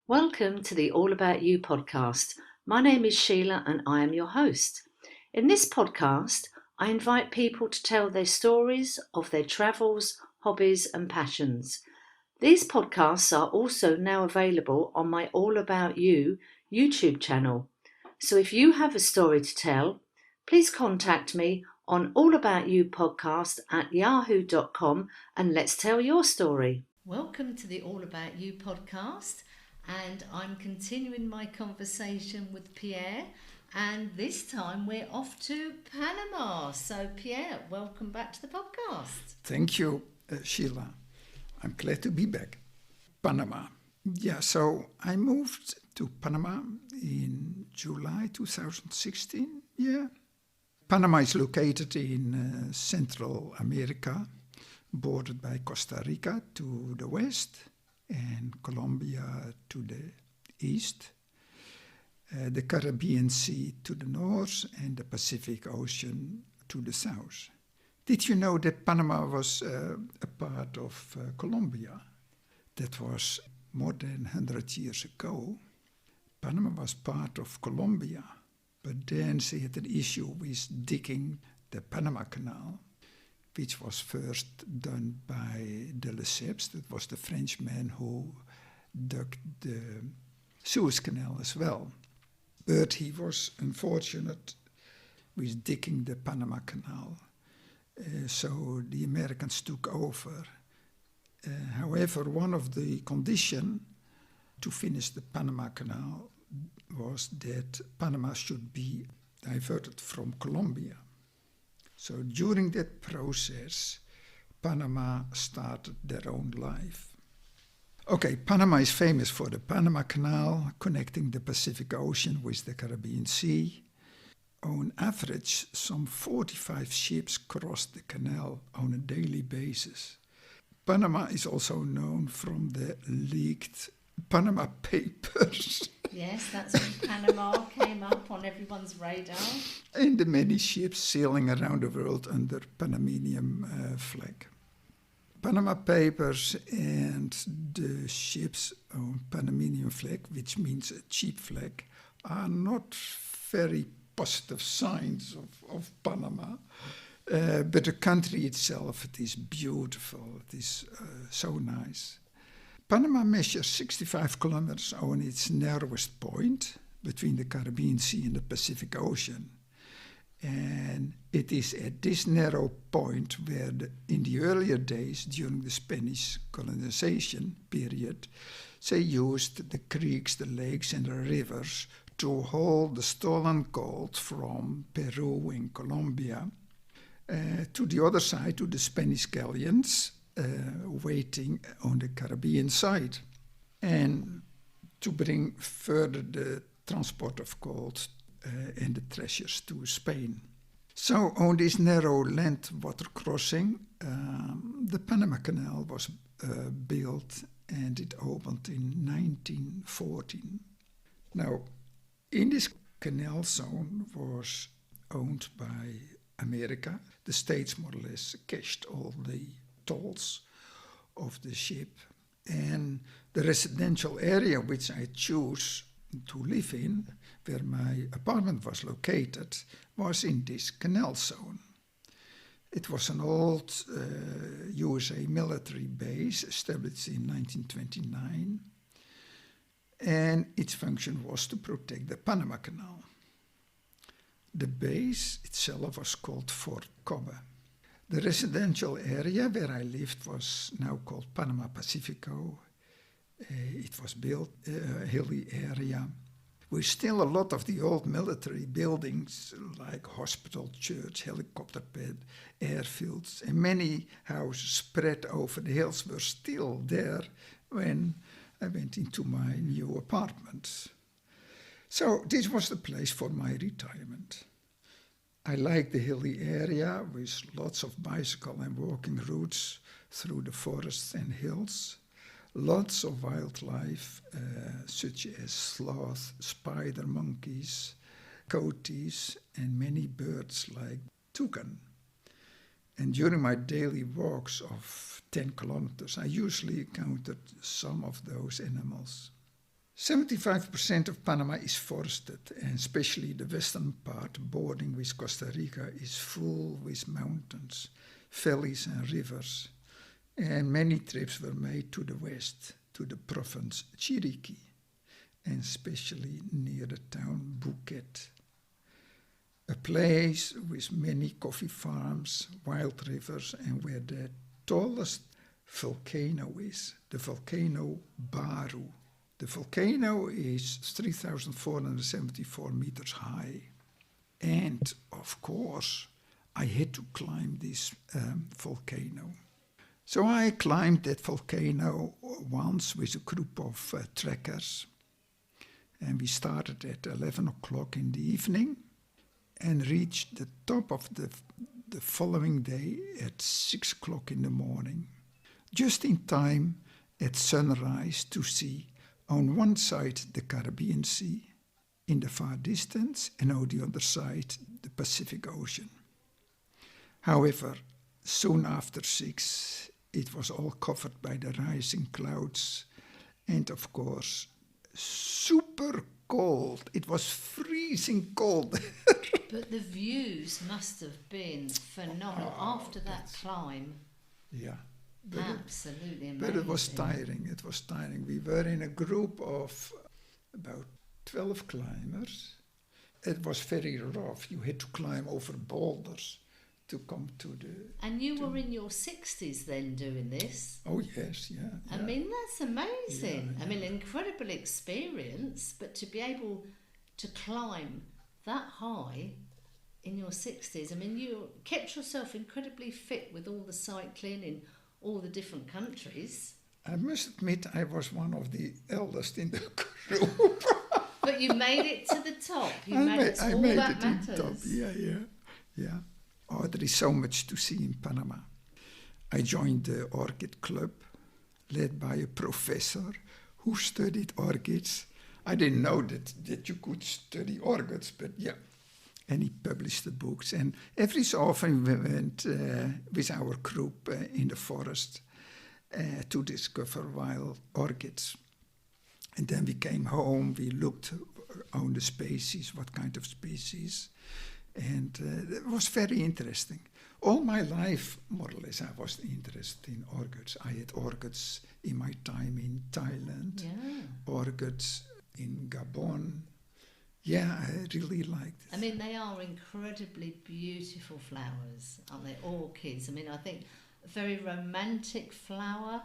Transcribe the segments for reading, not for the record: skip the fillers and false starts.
Welcome to the All About You podcast. My name is Sheila and I am your host. In this podcast, I invite people to tell their stories of their travels, hobbies, and passions. These podcasts are also now available on my All About You YouTube channel. So if you have a story to tell, please contact me on allaboutyoupodcast@yahoo.com and let's tell your story. Welcome to the All About You podcast. And I'm continuing my conversation with Pierre, and this time we're off to Panama. So Pierre, welcome back to the podcast. Thank you, Sheila. I'm glad to be back. Panama. Yeah, so I moved to Panama in July 2016. Yeah. Panama is located in Central America, bordered by Costa Rica to the west and Colombia to the east, the Caribbean Sea to the north, and the Pacific Ocean to the south. Did you know that Panama was a part of Colombia? That was more than 100 years ago. Panama was part of Colombia, but then they had an issue with digging the Panama Canal, which was first done by de Lesseps. That was the Frenchman who dug the Suez Canal as well. But he was unfortunate with digging the Panama Canal. So the Americans took over. However, one of the conditions to finish the Panama Canal was that Panama should be diverted from Colombia. So during that process, Panama started their own life. Okay, Panama is famous for the Panama Canal, connecting the Pacific Ocean with the Caribbean Sea. On average, some 45 ships cross the canal on a daily basis. Panama is also known from the leaked Panama Papers. Yes, that's when Panama came up on everyone's radar. And the many ships sailing around the world under Panamanian flag. Panama Papers and the ships on Panamanian flag, which means a cheap flag, are not very positive signs of Panama. But the country itself, it is beautiful, it is so nice. Panama measures 65 kilometers on its narrowest point between the Caribbean Sea and the Pacific Ocean. And it is at this narrow point where in the earlier days, during the Spanish colonization period, they used the creeks, the lakes and the rivers to hold the stolen gold from Peru and Colombia to the other side, to the Spanish galleons, waiting on the Caribbean side, and to bring further the transport of gold and the treasures to Spain. So on this narrow land water crossing, the Panama Canal was built, and it opened in 1914. Now, in this canal zone was owned by America. The states more or less cashed all the tolls of the ship, and the residential area which I chose to live in, where my apartment was located, was in this canal zone. It was an old USA military base established in 1929, and its function was to protect the Panama Canal. The base itself was called Fort Cobb. The residential area where I lived was now called Panama Pacifico. It was built a hilly area with still a lot of the old military buildings like hospital, church, helicopter pad, airfields, and many houses spread over the hills were still there when I went into my new apartment. So this was the place for my retirement. I like the hilly area with lots of bicycle and walking routes through the forests and hills. Lots of wildlife, such as sloth, spider monkeys, coatis, and many birds like toucan. And during my daily walks of 10 kilometers, I usually encountered some of those animals. 75% of Panama is forested, and especially the western part, bordering with Costa Rica, is full with mountains, valleys and rivers. And many trips were made to the west, to the province Chiriquí, and especially near the town Bukit. A place with many coffee farms, wild rivers, and where the tallest volcano is, the Volcano Baru. The volcano is 3,474 meters high. And, of course, I had to climb this volcano. So I climbed that volcano once with a group of trekkers. And we started at 11 o'clock in the evening and reached the top of the following day at 6 o'clock in the morning. Just in time at sunrise to see on one side the Caribbean Sea, in the far distance, and on the other side the Pacific Ocean. However, soon after 6, it was all covered by the rising clouds, and of course, super cold. It was freezing cold. But the views must have been phenomenal after that climb. Yeah. Absolutely amazing. But it was tiring. It was tiring. We were in a group of about 12 climbers. It was very rough. You had to climb over boulders to come to the... And you were in your 60s then doing this? Oh, yes, yeah. I mean, that's amazing. Yeah. I mean, incredible experience, but to be able to climb that high in your 60s, I mean, you kept yourself incredibly fit with all the cycling in all the different countries. I must admit I was one of the eldest in the group. But you made it to the top. I made it to the top. Yeah. Oh, there is so much to see in Panama. I joined the Orchid Club, led by a professor who studied orchids. I didn't know that you could study orchids, but yeah. And he published the books. And every so often we went with our group in the forest to discover wild orchids. And then we came home, we looked on the species, what kind of species. And it was very interesting. All my life, more or less, I was interested in orchids. I had orchids in my time in Thailand, orchids in Gabon. Yeah, I really liked it. I mean, they are incredibly beautiful flowers, aren't they? Orchids. I mean, I think a very romantic flower.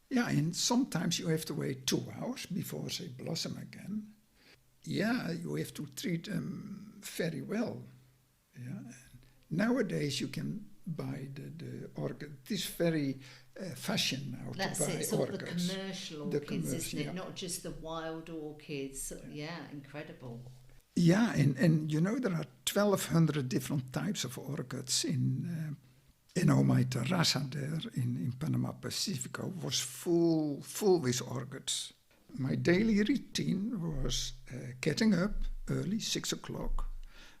Yeah, and sometimes you have to wait 2 hours before they blossom again. Yeah, you have to treat them very well. Yeah. Nowadays you can buy the orchid. It is very fashion now That's to buy it, sort orchids. of the commercial orchids, isn't it? Not just the wild orchids. Yeah, incredible. Yeah, and you know there are 1,200 different types of orchids in my terraza there in Panama Pacifico was full with orchids. My daily routine was getting up early, 6 o'clock,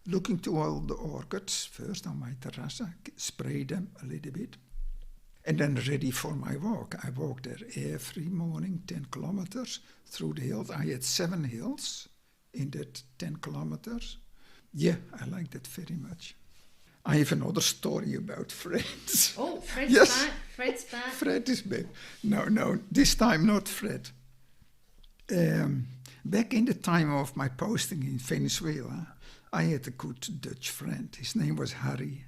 looking to all the orchids first on my terraza, spray them a little bit, and then ready for my walk. I walked there every morning, 10 kilometers through the hills. I had 7 hills in that 10 kilometers. Yeah, I like that very much. I have another story about Fred. Oh, Fred's yes. back. Fred's back. Fred is back. No, this time not Fred. Back in the time of my posting in Venezuela, I had a good Dutch friend. His name was Harry.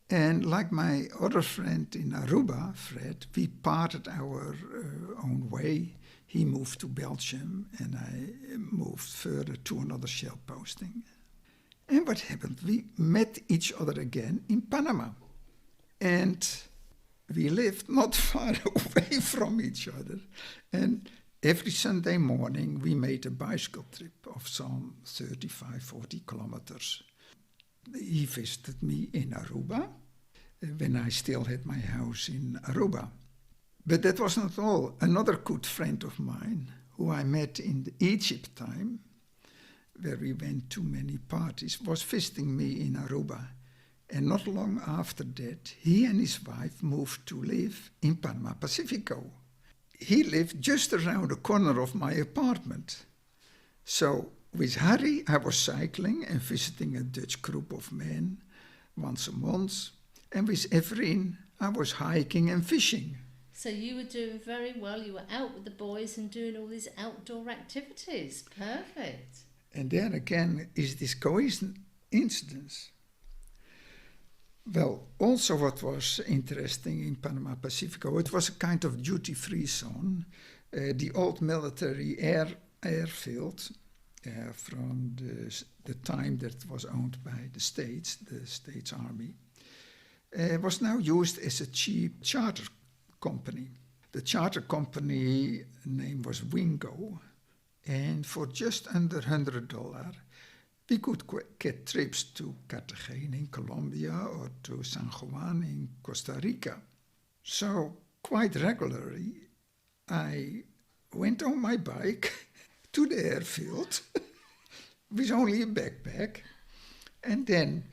And like my other friend in Aruba, Fred, we parted our own way. He moved to Belgium and I moved further to another shell posting. And what happened? We met each other again in Panama. And we lived not far away from each other. And every Sunday morning we made a bicycle trip of some 35, 40 kilometers. He visited me in Aruba when I still had my house in Aruba. But that was not all. Another good friend of mine, who I met in the Egypt time, where we went to many parties, was visiting me in Aruba. And not long after that, he and his wife moved to live in Panama Pacifico. he lived just around the corner of my apartment. So with Harry, I was cycling and visiting a Dutch group of men once a month. And with Evelyn, I was hiking and fishing. So you were doing very well. You were out with the boys and doing all these outdoor activities. Perfect. And there again is this coincidence. Well, also what was interesting in Panama Pacifico, it was a kind of duty-free zone. The old military airfield from the time that it was owned by the States Army, was now used as a cheap charter company. The charter company name was Wingo, and for just under $100, we could get trips to Cartagena in Colombia or to San Juan in Costa Rica. So quite regularly, I went on my bike to the airfield with only a backpack, and then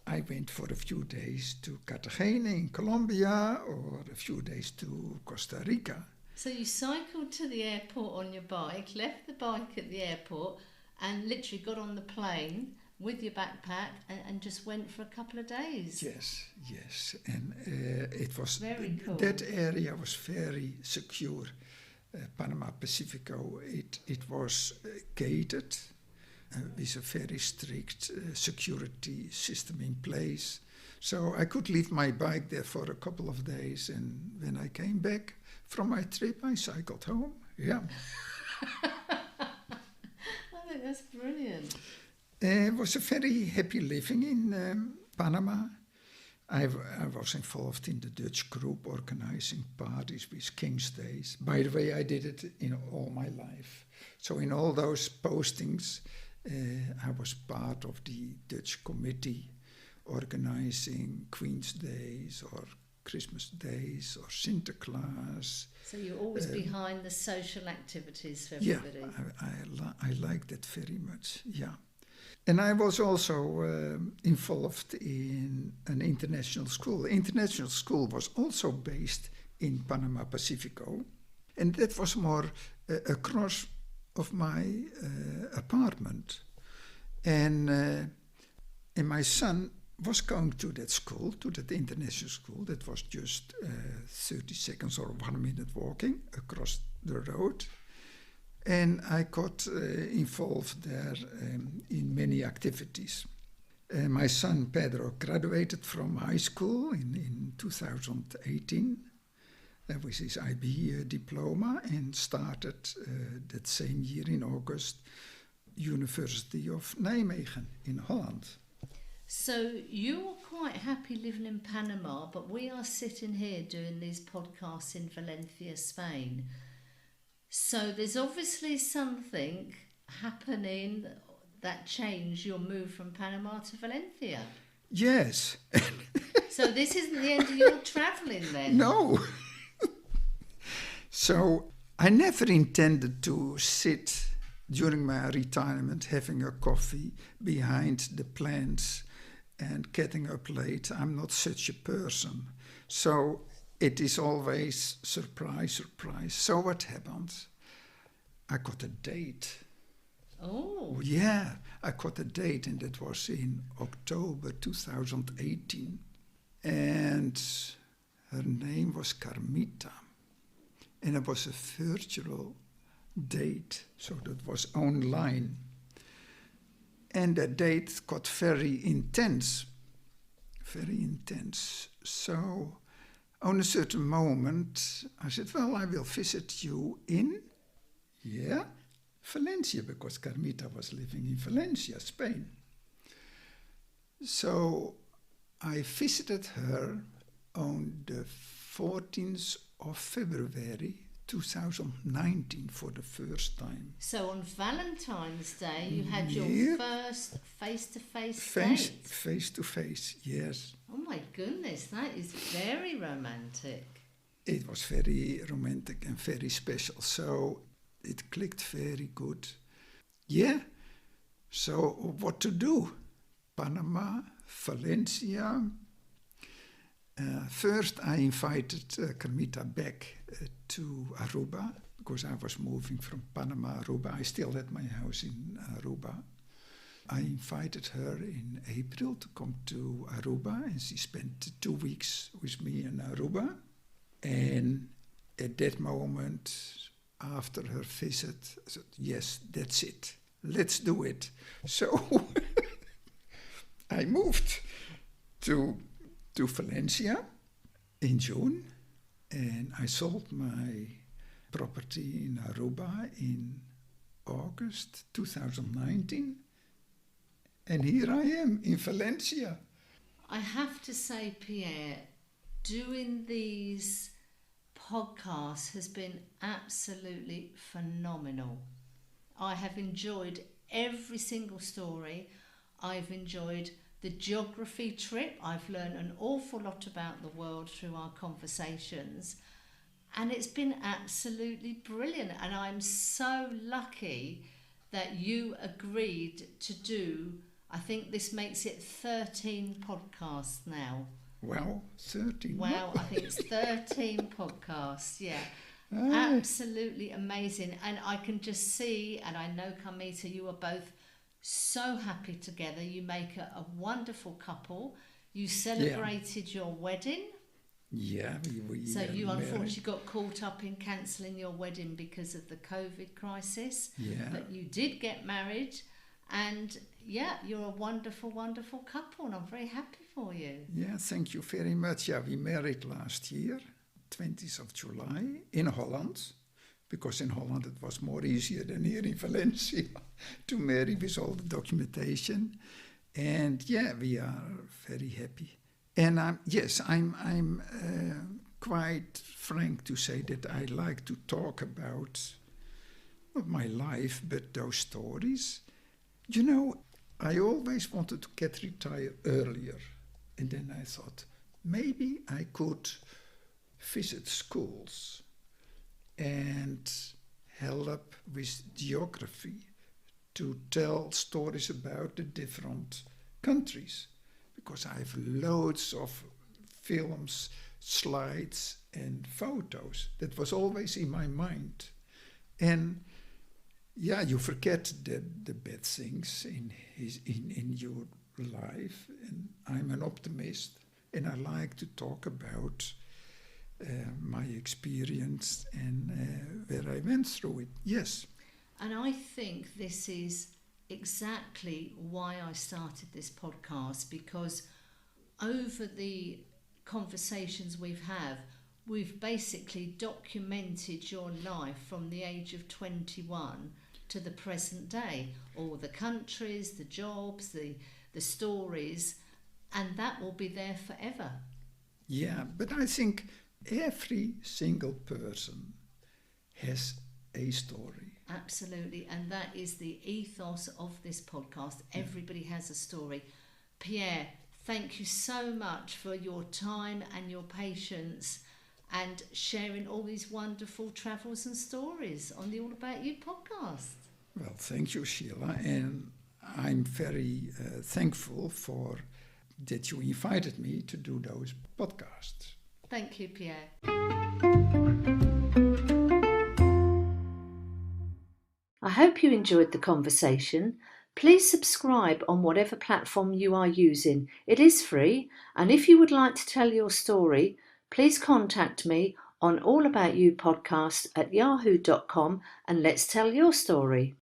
I went for a few days to Cartagena in Colombia or a few days to Costa Rica. So you cycled to the airport on your bike, left the bike at the airport, and literally got on the plane with your backpack and just went for a couple of days. Yes. And it was very cool. That area was very secure. Panama Pacifico, it was gated with a very strict security system in place. So I could leave my bike there for a couple of days, and when I came back from my trip, I cycled home. Yeah. I think that's brilliant. It was a very happy living in Panama. I was involved in the Dutch group organizing parties with King's Days. By the way, I did it in all my life. So in all those postings, I was part of the Dutch committee organizing Queen's Days or Christmas Days or Sinterklaas. So you're always behind the social activities for everybody. Yeah, I like that very much, yeah. And I was also involved in an international school. The international school was also based in Panama Pacifico, and that was more across of my apartment. And my son was going to that school, to that international school. That was just 30 seconds or 1 minute walking across the road. And I got involved there in many activities. My son Pedro graduated from high school in 2018 with his IB diploma and started that same year in August University of Nijmegen in Holland. So you're quite happy living in Panama, but we are sitting here doing these podcasts in Valencia, Spain. So there's obviously something happening that changed your move from Panama to Valencia. Yes. So this isn't the end of your travelling then? No. So I never intended to sit during my retirement having a coffee behind the plants and getting up late. I'm not such a person. So it is always surprise, surprise. So what happened? I got a date. Oh. Yeah, I got a date, and that was in October 2018. And her name was Carmita. And it was a virtual date, so that was online. And the date got very intense. So on a certain moment, I said, well, I will visit you in, Valencia, because Carmita was living in Valencia, Spain. So I visited her on the 14th of February 2019 for the first time. So on Valentine's Day, you had your first face-to-face date? Face-to-face, yes. Oh my goodness, that is very romantic. It was very romantic and very special, so it clicked very good. Yeah, so what to do? Panama, Valencia. First, I invited Carmita back to Aruba, because I was moving from Panama, Aruba. I still had my house in Aruba. I invited her in April to come to Aruba, and she spent 2 weeks with me in Aruba. And at that moment, after her visit, I said, yes, that's it. Let's do it. So I moved to Valencia in June, and I sold my property in Aruba in August 2019. And here I am in Valencia. I have to say, Pierre, doing these podcasts has been absolutely phenomenal. I have enjoyed every single story. I've enjoyed the geography trip. I've learned an awful lot about the world through our conversations. And it's been absolutely brilliant. And I'm so lucky that you agreed to do, I think this makes it 13 podcasts now. Wow, 13. Wow, I think it's 13 podcasts, yeah. Absolutely amazing. And I can just see, and I know, Carmita, you are both so happy together. You make a wonderful couple. You celebrated your wedding. Yeah, we So you married. unfortunately got caught up in cancelling your wedding because of the COVID crisis. Yeah. But you did get married, and yeah, you're a wonderful, wonderful couple, and I'm very happy for you. Yeah, thank you very much. Yeah, we married last year, 20th of July, in Holland, because in Holland it was more easier than here in Valencia to marry with all the documentation. And yeah, we are very happy. And I'm quite frank to say that I like to talk about not my life, but those stories. You know, I always wanted to get retired earlier. And then I thought, maybe I could visit schools and help with geography to tell stories about the different countries. Because I have loads of films, slides, and photos. That was always in my mind. And yeah, you forget the bad things in your life. And I'm an optimist, and I like to talk about my experience and where I went through it. Yes. And I think this is exactly why I started this podcast, because over the conversations we've basically documented your life from the age of 21 to the present day, all the countries, the jobs, the stories, and that will be there forever. Yeah, but I think every single person has a story. Absolutely, and that is the ethos of this podcast. Everybody has a story. Pierre, thank you so much for your time and your patience and sharing all these wonderful travels and stories on the All About You podcast. Well, thank you, Sheila, and I'm very thankful for that you invited me to do those podcasts. Thank you, Pierre. I hope you enjoyed the conversation. Please subscribe on whatever platform you are using. It is free, and if you would like to tell your story, please contact me on allaboutyoupodcast@yahoo.com and let's tell your story.